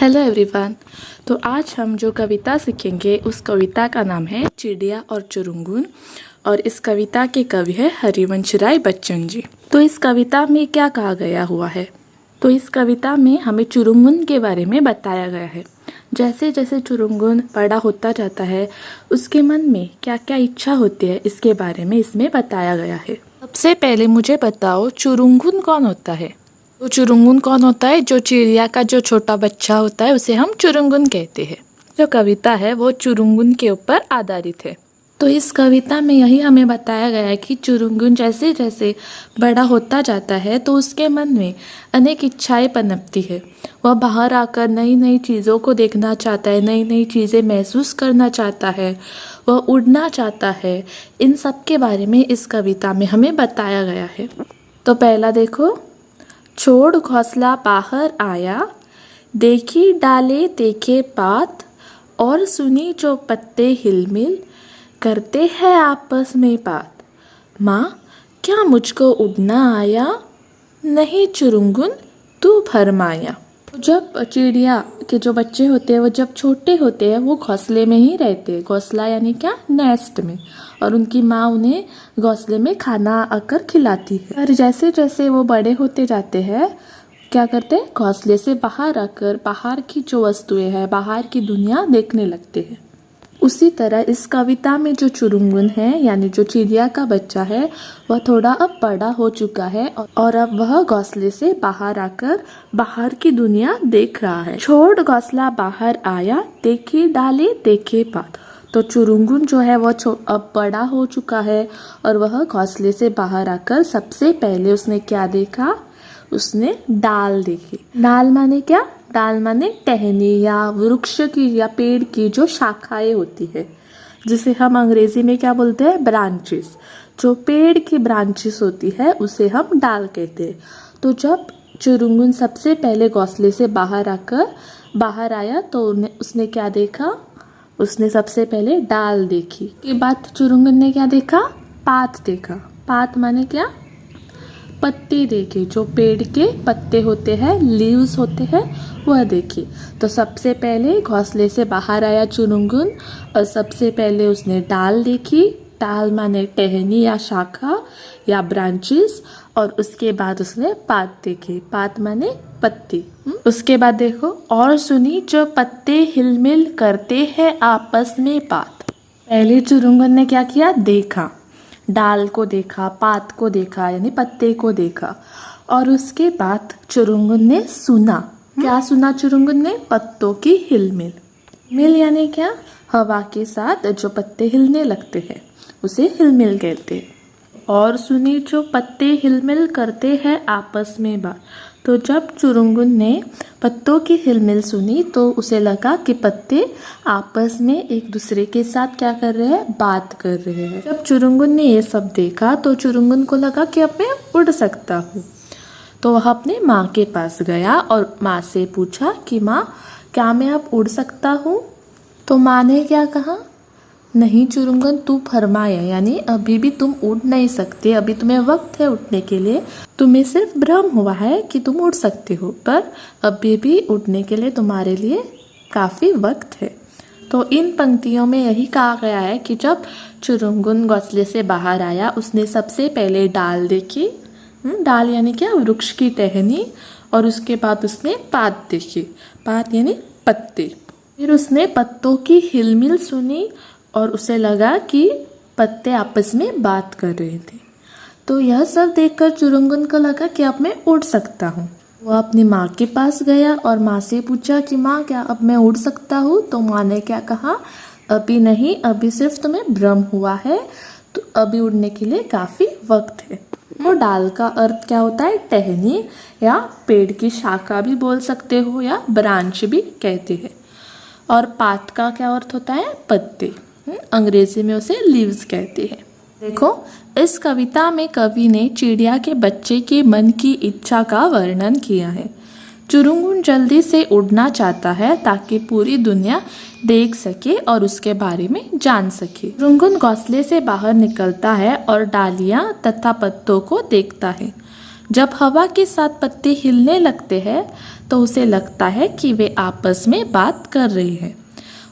Hello everyone. तो आज हम जो कविता सीखेंगे उस कविता का नाम है चिड़िया और चुरुंगुन और इस कविता के कवि है हरिवंश राय बच्चन जी। तो इस कविता में क्या कहा गया हुआ है? तो इस कविता में हमें चुरुंगुन के बारे में बताया गया है। जैसे जैसे चुरुंगुन बड़ा होता जाता है उसके मन में क्या क्या इच्छा होती है इसके बारे में इसमें बताया गया है। सबसे पहले मुझे बताओ चुरुंगुन कौन होता है? तो चुरुंगुन कौन होता है? जो चिड़िया का जो छोटा बच्चा होता है उसे हम चुरुंगुन कहते हैं। जो कविता है वो चुरुंगुन के ऊपर आधारित है। तो इस कविता में यही हमें बताया गया है कि चुरुंगुन जैसे जैसे बड़ा होता जाता है तो उसके मन में अनेक इच्छाएं पनपती है। वह बाहर आकर नई नई चीज़ों को देखना चाहता है, नई नई चीज़ें महसूस करना चाहता है, वह उड़ना चाहता है। इन सब के बारे में इस कविता में हमें बताया गया है। तो पहला देखो, छोड़ घोंसला बाहर आया, देखी डाले देखे पात, और सुनी जो पत्ते हिलमिल, करते हैं आपस में बात। माँ क्या मुझको उड़ना आया, नहीं चुरुंगुन तू फरमाया। जब चिड़िया के जो बच्चे होते हैं वो जब छोटे होते हैं वो घोंसले में ही रहते हैं। घोंसला यानी क्या? नेस्ट में। और उनकी माँ उन्हें घोंसले में खाना आकर खिलाती है। और जैसे जैसे वो बड़े होते जाते हैं क्या करते हैं? घोंसले से बाहर आकर बाहर की जो वस्तुएं हैं, बाहर की दुनिया देखने लगते हैं। उसी तरह इस कविता में जो चुरुंगुन है यानी जो चिड़िया का बच्चा है वह थोड़ा अब बड़ा हो चुका है और अब वह घोंसले से बाहर आकर बाहर की दुनिया देख रहा है। छोड़ घोंसला बाहर आया, देखी डाले देखे पात। तो चुरुंगुन जो है वह अब बड़ा हो चुका है और वह घोंसले से बाहर आकर सबसे पहले उसने क्या देखा? उसने डाल देखी। डाल माने क्या? डाल माने टहनी या वृक्ष की या पेड़ की जो शाखाएं होती है, जिसे हम अंग्रेजी में क्या बोलते हैं? ब्रांचेस। जो पेड़ की ब्रांचेस होती है उसे हम डाल कहते हैं। तो जब चुरुंगुन सबसे पहले घोंसले से बाहर आया तो उसने क्या देखा? उसने सबसे पहले डाल देखी। के बाद चुरुंगुन ने क्या देखा? पात देखा। पात माने क्या? पत्ते देखे। जो पेड़ के पत्ते होते हैं, लीव्स होते हैं, वह देखी। तो सबसे पहले घोंसले से बाहर आया चुरुंगुन और सबसे पहले उसने डाल देखी। डाल माने टहनी या शाखा या ब्रांचेस। और उसके बाद उसने पात देखी। पात माने पत्ती। उसके बाद देखो, और सुनी जो पत्ते हिलमिल करते हैं आपस में बात। पहले चुरुंगुन ने क्या किया? देखा। डाल को देखा, पात को देखा यानी पत्ते को देखा। और उसके बाद चुरुंगुन ने सुना। क्या सुना चुरुंगुन ने? पत्तों की हिलमिल। मिल यानी क्या? हवा के साथ जो पत्ते हिलने लगते हैं उसे हिलमिल कहते हैं। और सुनी जो पत्ते हिलमिल करते हैं आपस में बात। तो जब चुरुंगुन ने पत्तों की हिलमिल सुनी तो उसे लगा कि पत्ते आपस में एक दूसरे के साथ क्या कर रहे हैं? बात कर रहे हैं। जब चुरुंगुन ने ये सब देखा तो चुरुंगुन को लगा कि अब मैं उड़ सकता हूँ। तो वह अपने माँ के पास गया और माँ से पूछा कि माँ क्या मैं अब उड़ सकता हूँ? तो माँ ने क्या कहा? नहीं चुरुंगुन तू फरमाया, यानी अभी भी तुम उड़ नहीं सकते, अभी तुम्हें वक्त है उड़ने के लिए। तुम्हें सिर्फ भ्रम हुआ है कि तुम उड़ सकते हो, पर अभी भी उड़ने के लिए तुम्हारे लिए काफ़ी वक्त है। तो इन पंक्तियों में यही कहा गया है कि जब चुरुंगुन घोंसले से बाहर आया उसने सबसे पहले डाल देखी। डाल यानी क्या? वृक्ष की टहनी। और उसके बाद उसने पात देखी। पात यानी पत्ते। फिर उसने पत्तों की हिलमिल सुनी और उसे लगा कि पत्ते आपस में बात कर रहे थे। तो यह सब देखकर चुरुंगुन को लगा कि अब मैं उड़ सकता हूँ। वह अपनी माँ के पास गया और माँ से पूछा कि माँ क्या अब मैं उड़ सकता हूँ? तो माँ ने क्या कहा? अभी नहीं, अभी सिर्फ तुम्हें भ्रम हुआ है, तो अभी उड़ने के लिए काफ़ी वक्त है। और डाल का अर्थ क्या होता है? टहनी या पेड़ की शाखा भी बोल सकते हो या ब्रांच भी कहते हैं। और पात का क्या अर्थ होता है? पत्ते। अंग्रेजी में उसे लीव्स कहते हैं। देखो, इस कविता में कवि ने चिड़िया के बच्चे के मन की इच्छा का वर्णन किया है। चुरुंगुन जल्दी से उड़ना चाहता है ताकि पूरी दुनिया देख सके और उसके बारे में जान सके। चुरुंगुन घोंसले से बाहर निकलता है और डालियां तथा पत्तों को देखता है। जब हवा के साथ पत्ते हिलने लगते हैं तो उसे लगता है कि वे आपस में बात कर रही हैं।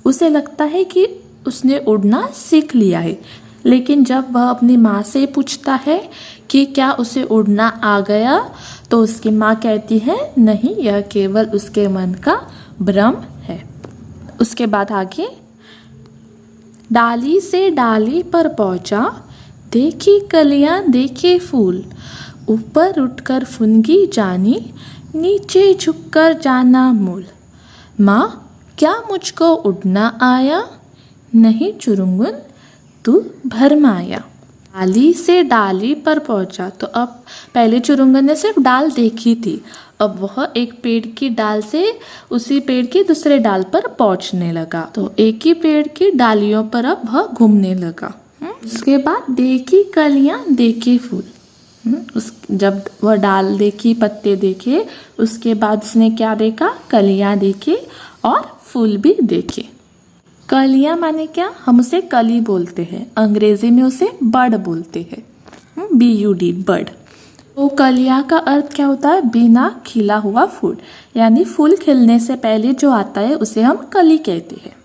उसे लगता है कि उसने उड़ना सीख लिया है। लेकिन जब वह अपनी माँ से पूछता है कि क्या उसे उड़ना आ गया, तो उसकी माँ कहती है नहीं, यह केवल उसके मन का भ्रम है। उसके बाद आगे, डाली से डाली पर पहुंचा, देखी कलियां देखे फूल, ऊपर उठकर फुनगी जानी, नीचे झुककर जाना मूल। माँ, क्या मुझको उड़ना आया? नहीं चुरुंगुन, तू भरमाया। डाली से डाली पर पहुंचा, तो अब पहले चुरुंगन ने सिर्फ डाल देखी थी, अब वह एक पेड़ की डाल से उसी पेड़ की दूसरे डाल पर पहुंचने लगा। तो एक ही पेड़ की डालियों पर अब वह घूमने लगा। उसके बाद देखी कलियां देखे फूल। जब वह डाल देखी, पत्ते देखे, उसके बाद उसने क्या देखा? कलियां देखी और फूल भी देखे। कलियां माने क्या? हम उसे कली बोलते हैं, अंग्रेजी में उसे बड बोलते हैं, BUD, बड। तो कलियां का अर्थ क्या होता है? बिना खिला हुआ फूल, यानी फूल खिलने से पहले जो आता है उसे हम कली कहते हैं।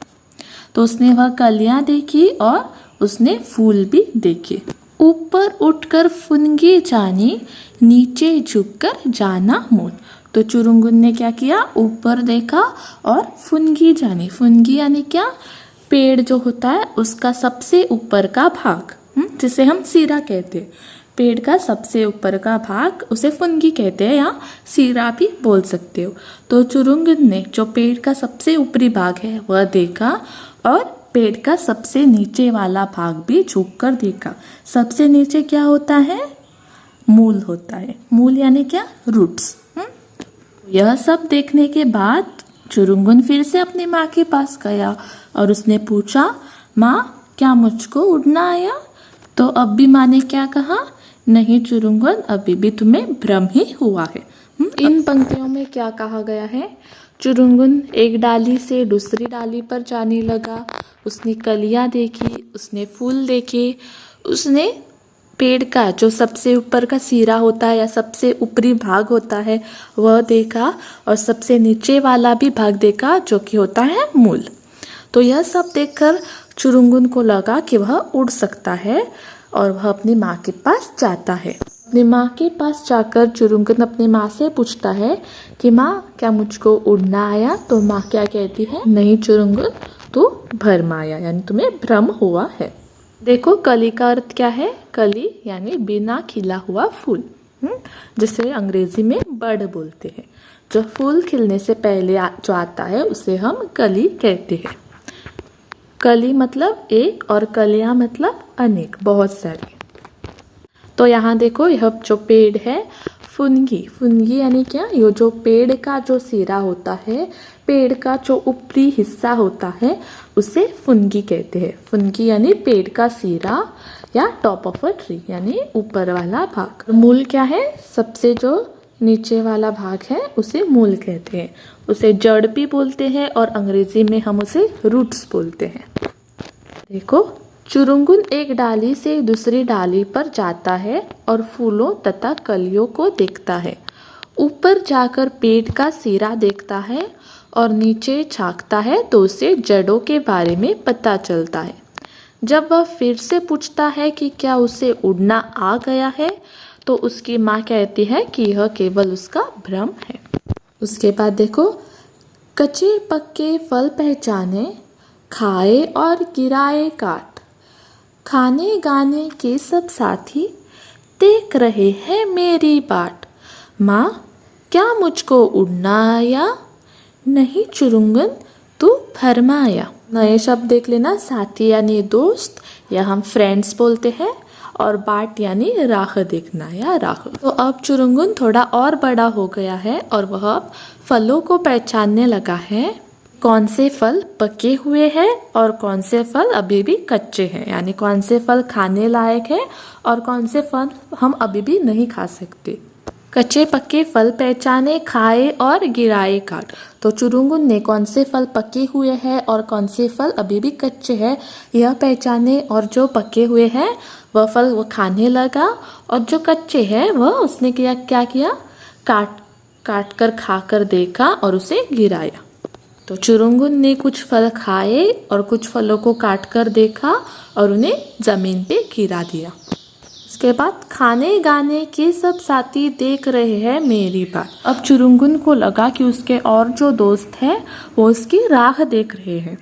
तो उसने वह कलियां देखी और उसने फूल भी देखे। ऊपर उठकर फुनगी जानी, नीचे झुककर जाना मूल। तो चुरुंगुन ने क्या किया? ऊपर देखा और फुनगी जानी। फुनगी यानी क्या? पेड़ जो होता है उसका सबसे ऊपर का भाग, जिसे हम सिरा कहते हैं। पेड़ का सबसे ऊपर का भाग उसे फुनगी कहते हैं, या सिरा भी बोल सकते हो। तो चुरुंगुन ने जो पेड़ का सबसे ऊपरी भाग है वह देखा और पेड़ का सबसे नीचे वाला भाग भी झुक कर देखा। सबसे नीचे क्या होता है? मूल होता है। मूल यानी क्या? रूट्स। यह सब देखने के बाद चुरुंगुन फिर से अपनी माँ के पास गया और उसने पूछा, माँ, क्या मुझको उड़ना आया? तो अब भी माँ ने क्या कहा? नहीं चुरुंगुन, अभी भी तुम्हें भ्रम ही हुआ है। इन पंक्तियों में क्या कहा गया है? चुरुंगुन एक डाली से दूसरी डाली पर जाने लगा, उसने कलियां देखी, उसने फूल देखे, उसने पेड़ का जो सबसे ऊपर का सिरा होता है या सबसे ऊपरी भाग होता है वह देखा, और सबसे नीचे वाला भी भाग देखा जो कि होता है मूल। तो यह सब देखकर चुरुंगुन को लगा कि वह उड़ सकता है और वह अपनी माँ के पास जाता है। अपनी माँ के पास जाकर चुरुंगुन अपनी माँ से पूछता है कि माँ, क्या मुझको उड़ना आया? तो माँ क्या कहती है? नहीं चुरुंगुन, तू भरमाया, यानी तुम्हें भ्रम हुआ है। देखो, कली का अर्थ क्या है? कली यानी बिना खिला हुआ फूल, जिसे अंग्रेजी में बड बोलते हैं। जो फूल खिलने से पहले जो आता है उसे हम कली कहते हैं। कली मतलब एक और कलियां मतलब अनेक, बहुत सारी। तो यहाँ देखो, यह जो पेड़ है फुनगी, फुनगी यानी क्या? ये जो पेड़ का जो सिरा होता है, पेड़ का जो ऊपरी हिस्सा होता है उसे फुनगी कहते हैं। फुनगी यानी पेड़ का सिरा या टॉप ऑफ अ ट्री, यानी ऊपर वाला भाग। मूल क्या है? सबसे जो नीचे वाला भाग है उसे मूल कहते हैं। उसे जड़ भी बोलते हैं और अंग्रेजी में हम उसे रूट्स बोलते हैं। देखो, चुरुंगुन एक डाली से दूसरी डाली पर जाता है और फूलों तथा कलियों को देखता है। ऊपर जाकर पेड़ का सिरा देखता है और नीचे झांकता है तो उसे जड़ों के बारे में पता चलता है। जब वह फिर से पूछता है कि क्या उसे उड़ना आ गया है, तो उसकी माँ कहती है कि यह केवल उसका भ्रम है। उसके बाद देखो, कच्चे पक्के फल पहचाने, खाए और गिराए काट, खाने गाने के सब साथी देख रहे हैं मेरी बाट। माँ, क्या मुझको उड़ना आया? नहीं चुरुंगन, तू भरमाया। नए शब्द देख लेना, साथी यानी दोस्त या हम फ्रेंड्स बोलते हैं, और बाट यानी राह देखना या राह। तो अब चुरुंगुन थोड़ा और बड़ा हो गया है और वह अब फलों को पहचानने लगा है। कौन से फल पके हुए हैं और कौन से फल अभी भी कच्चे हैं, यानी कौन से फल खाने लायक है और कौन से फल हम अभी भी नहीं खा सकते। कच्चे पक्के फल पहचाने, खाए और गिराए काट। तो चुरुंगुन ने कौन से फल पके हुए हैं और कौन से फल अभी भी कच्चे हैं यह पहचाने, और जो पके हुए हैं वह फल वो खाने लगा, और जो कच्चे हैं वह उसने क्या किया, काट कर खा कर देखा और उसे गिराया। तो चुरुंगुन ने कुछ फल खाए और कुछ फलों को काट कर देखा और उन्हें ज़मीन पे गिरा दिया। उसके बाद खाने गाने के सब साथी देख रहे हैं मेरी बात। अब चुरुंगुन को लगा कि उसके और जो दोस्त हैं वो उसकी राह देख रहे हैं।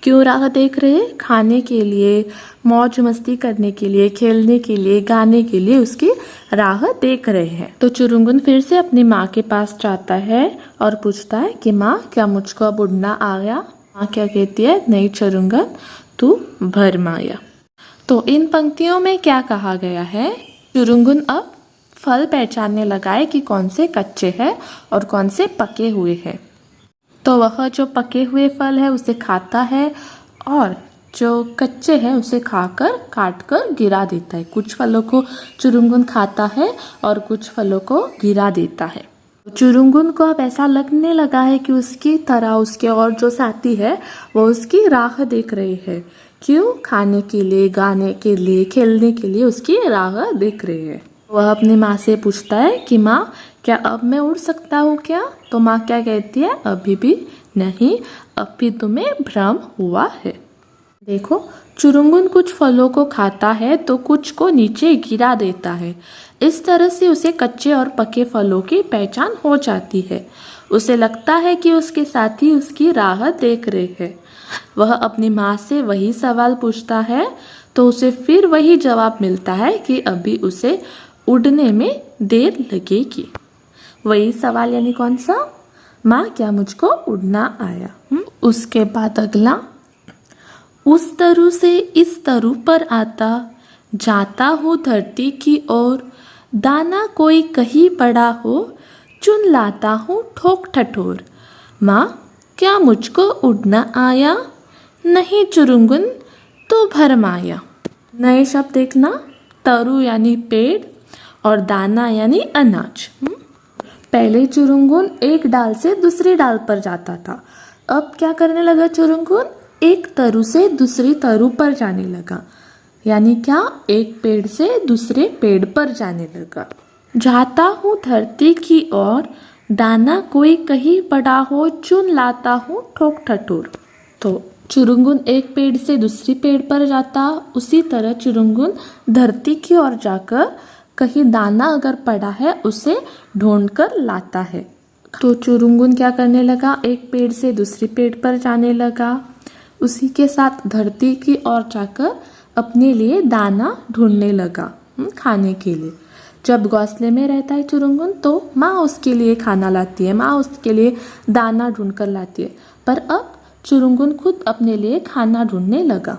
क्यों राह देख रहे हैं? खाने के लिए, मौज मस्ती करने के लिए, खेलने के लिए, गाने के लिए उसकी राह देख रहे हैं। तो चुरुंगुन फिर से अपनी माँ के पास जाता है और पूछता है कि माँ, क्या मुझको अब उड़ना आ गया? माँ क्या कहती है, नहीं चुरुंगन, तू भरमाया। तो इन पंक्तियों में क्या कहा गया है? चुरुंगुन अब फल पहचानने लगा है कि कौन से कच्चे हैं और कौन से पके हुए हैं। तो वह जो पके हुए फल है उसे खाता है और जो कच्चे हैं उसे खाकर काट कर गिरा देता है। कुछ फलों को चुरुंगुन खाता है और कुछ फलों को गिरा देता है। चुरुंगुन को अब ऐसा लगने लगा है कि उसकी तरह उसके और जो साथी है वो उसकी राह देख रहे हैं। क्यों? खाने के लिए, गाने के लिए, खेलने के लिए उसकी राह देख रहे हैं। वह अपनी माँ से पूछता है कि माँ, क्या अब मैं उड़ सकता हूँ क्या? तो माँ क्या कहती है, अभी भी नहीं, अब भी तुम्हें भ्रम हुआ है। देखो, चुरुंगुन कुछ फलों को खाता है तो कुछ को नीचे गिरा देता है। इस तरह से उसे कच्चे और पके फलों की पहचान हो जाती है। उसे लगता है कि उसके साथी उसकी राह देख रहे हैं। वह अपनी माँ से वही सवाल पूछता है तो उसे फिर वही जवाब मिलता है कि अभी उसे उड़ने में देर लगेगी। वही सवाल यानी कौन सा? माँ, क्या मुझको उड़ना आया? उसके बाद अगला, उस तरु से इस तरु पर आता, जाता हूँ धरती की ओर, दाना कोई कहीं पड़ा हो, चुन लाता हूँ ठोक ठठोर। माँ, क्या मुझको उड़ना आया? नहीं चुरुंगुन, तो भरमाया। नए शब्द देखना, तरु यानी पेड़ और दाना यानी अनाज। पहले चुरुंगुन एक डाल से दूसरी डाल पर जाता था। अब क्या करने लगा चुरुंगुन? एक तरु से दूसरी तरु पर जाने लगा। यानी क्या? एक पेड़ से दूसरे पेड़ पर जाने लगा। जाता हूँ धरती की ओर, दाना कोई कहीं पड़ा हो, चुन लाता हूँ ठोक ठठोर। तो चुरुंगुन एक पेड़ से दूसरी पेड़ पर जाता, उसी तरह चुरुंगुन धरती की ओर जाकर कहीं दाना अगर पड़ा है उसे ढूंढ कर लाता है। तो चुरुंगुन क्या करने लगा? एक पेड़ से दूसरी पेड़ पर जाने लगा, उसी के साथ धरती की ओर जाकर अपने लिए दाना ढूंढने लगा खाने के लिए। जब घोंसले में रहता है चुरुंगुन तो माँ उसके लिए खाना लाती है, माँ उसके लिए दाना ढूंढ कर लाती है। पर अब चुरुंगुन खुद अपने लिए खाना ढूंढने लगा।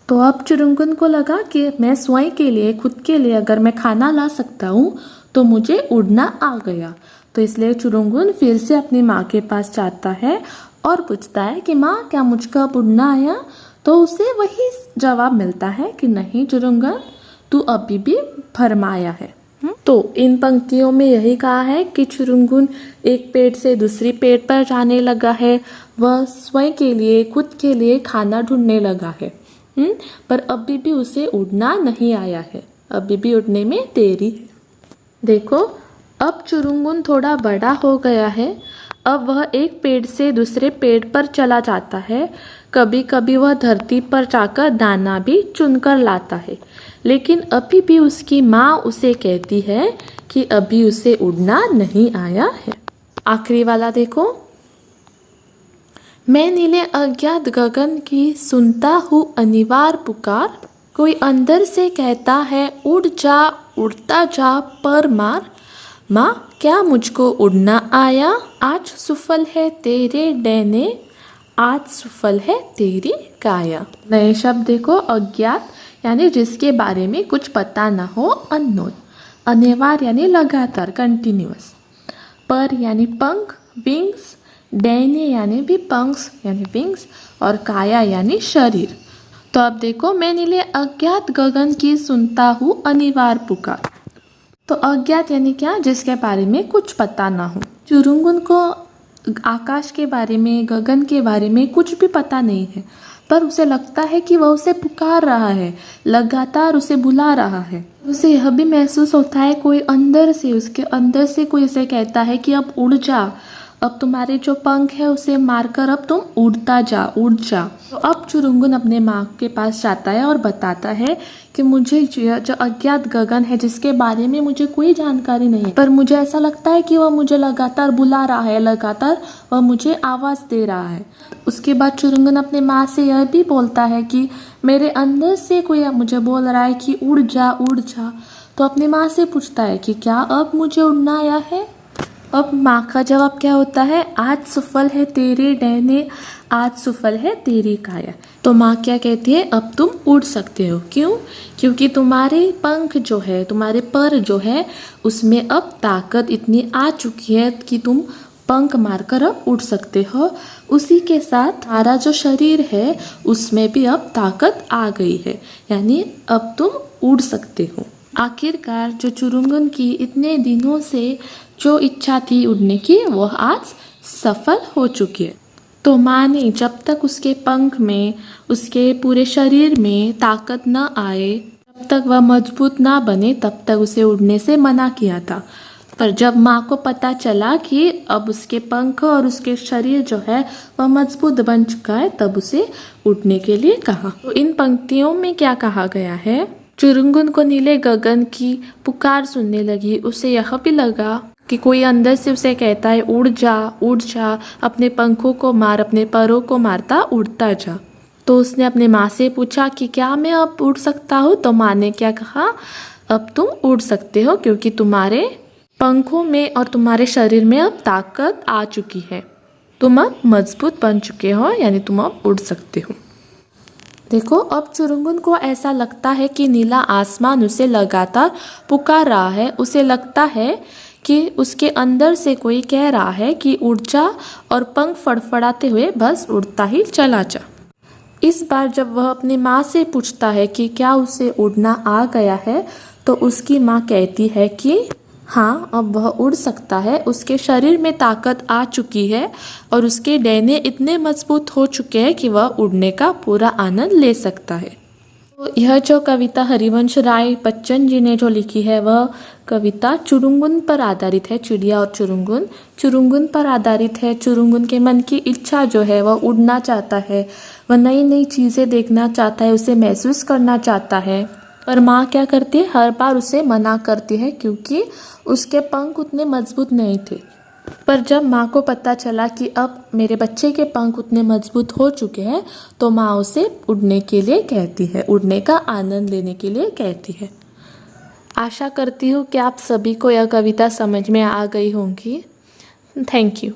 तो अब चुरुंगुन को लगा कि मैं स्वयं के लिए, खुद के लिए अगर मैं खाना ला सकता हूँ तो मुझे उड़ना आ गया। तो इसलिए चुरुंगुन फिर से अपनी माँ के पास जाता है और पूछता है कि माँ, क्या मुझको अब उड़ना आया? तो उसे वही जवाब मिलता है कि नहीं चुरुंगन, तू अभी भी भरमाया है। तो इन पंक्तियों में यही कहा है कि चुरुंगुन एक पेड़ से दूसरी पेड़ पर जाने लगा है। वह स्वयं के लिए, खुद के लिए खाना ढूंढने लगा है। पर अभी भी उसे उड़ना नहीं आया है, अभी भी उड़ने में देरी है। देखो, अब चुरुंगुन थोड़ा बड़ा हो गया है। अब वह एक पेड़ से दूसरे पेड़ पर चला जाता है। कभी कभी वह धरती पर जाकर दाना भी चुनकर लाता है, लेकिन अभी भी उसकी माँ उसे कहती है कि अभी उसे उड़ना नहीं आया है। आखिरी वाला देखो, मैं नीले अज्ञात गगन की सुनता हूँ अनिवार्य पुकार, कोई अंदर से कहता है उड़ जा, उड़ता जा पर मार। माँ, क्या मुझको उड़ना आया? आज सुफल है तेरे डैने, आज सुफल है तेरी काया। नए शब्द देखो, अज्ञात यानी जिसके बारे में कुछ पता ना हो, अननोन। अनिवार्य यानी लगातार, कंटिन्यूअस। पर यानी पंख, विंग्स। डैने यानी भी पंख यानी विंग्स, और काया यानी शरीर। तो अब देखो, मैं नीले अज्ञात गगन की सुनता हूँ अनिवार्य पुकार। तो अज्ञात यानी क्या, जिसके बारे में कुछ पता ना हो। चुरुंगुन को आकाश के बारे में, गगन के बारे में कुछ भी पता नहीं है, पर उसे लगता है कि वह उसे पुकार रहा है, लगातार उसे बुला रहा है। उसे यह भी महसूस होता है कोई अंदर से, उसके अंदर से कोई उसे कहता है कि अब उड़ जा, अब तुम्हारे जो पंख है उसे मारकर अब तुम उड़ता जा, उड़ जा। तो अब चुरुंगुन अपने माँ के पास जाता है और बताता है कि मुझे जो अज्ञात गगन है, जिसके बारे में मुझे कोई जानकारी नहीं है, पर मुझे ऐसा लगता है कि वह मुझे लगातार बुला रहा है, लगातार वह मुझे आवाज़ दे रहा है। उसके बाद चुरुंगुन अपने माँ से यह भी बोलता है कि मेरे अंदर से कोई मुझे बोल रहा है कि उड़ जा, उड़ जा। तो अपनी माँ से पूछता है कि क्या अब मुझे उड़ना आया है। अब माँ का जवाब क्या होता है, आज सफल है तेरे डैने, आज सफल है तेरी काया। तो माँ क्या कहती है, अब तुम उड़ सकते हो। क्यों? क्योंकि तुम्हारे पंख जो है, तुम्हारे पर जो है, उसमें अब ताकत इतनी आ चुकी है कि तुम पंख मारकर अब उड़ सकते हो। उसी के साथ हमारा जो शरीर है उसमें भी अब ताकत आ गई है, यानी अब तुम उड़ सकते हो। आखिरकार जो चुरुंगुन की इतने दिनों से जो इच्छा थी उड़ने की, वह आज सफल हो चुकी है। तो माँ ने जब तक उसके पंख में, उसके पूरे शरीर में ताकत न आए, जब तक वह मजबूत ना बने, तब तक उसे उड़ने से मना किया था। पर जब माँ को पता चला कि अब उसके पंख और उसके शरीर जो है वह मजबूत बन चुका है, तब उसे उड़ने के लिए कहा। तो इन पंक्तियों में क्या कहा गया है, चुरुंगुन को नीले गगन की पुकार सुनने लगी। उसे यह भी लगा कि कोई अंदर से उसे कहता है उड़ जा, उड़ जा, अपने पंखों को मार, अपने परों को मारता उड़ता जा। तो उसने अपने माँ से पूछा कि क्या मैं अब उड़ सकता हूँ। तो माँ ने क्या कहा, अब तुम उड़ सकते हो, क्योंकि तुम्हारे पंखों में और तुम्हारे शरीर में अब ताकत आ चुकी है, तुम अब मजबूत बन चुके हो, यानी तुम अब उड़ सकते हो। देखो, अब चुरुंगुन को ऐसा लगता है कि नीला आसमान उसे लगातार पुकार रहा है। उसे लगता है कि उसके अंदर से कोई कह रहा है कि उड़ जा, और पंख फड़फड़ाते हुए बस उड़ता ही चला जा। इस बार जब वह अपनी माँ से पूछता है कि क्या उसे उड़ना आ गया है, तो उसकी माँ कहती है कि हाँ, अब वह उड़ सकता है। उसके शरीर में ताकत आ चुकी है और उसके डैने इतने मजबूत हो चुके हैं कि वह उड़ने का पूरा आनंद ले सकता है। तो यह जो कविता हरिवंश राय बच्चन जी ने जो लिखी है, वह कविता चुरुंगुन पर आधारित है। चिड़िया और चुरुंगुन, चुरुंगुन पर आधारित है। चुरुंगुन के मन की इच्छा जो है, वह उड़ना चाहता है, वह नई नई चीज़ें देखना चाहता है, उसे महसूस करना चाहता है। पर माँ क्या करती है, हर बार उसे मना करती है, क्योंकि उसके पंख उतने मजबूत नहीं थे। पर जब माँ को पता चला कि अब मेरे बच्चे के पंख उतने मजबूत हो चुके हैं, तो माँ उसे उड़ने के लिए कहती है, उड़ने का आनंद लेने के लिए कहती है। आशा करती हूँ कि आप सभी को यह कविता समझ में आ गई होंगी। Thank you.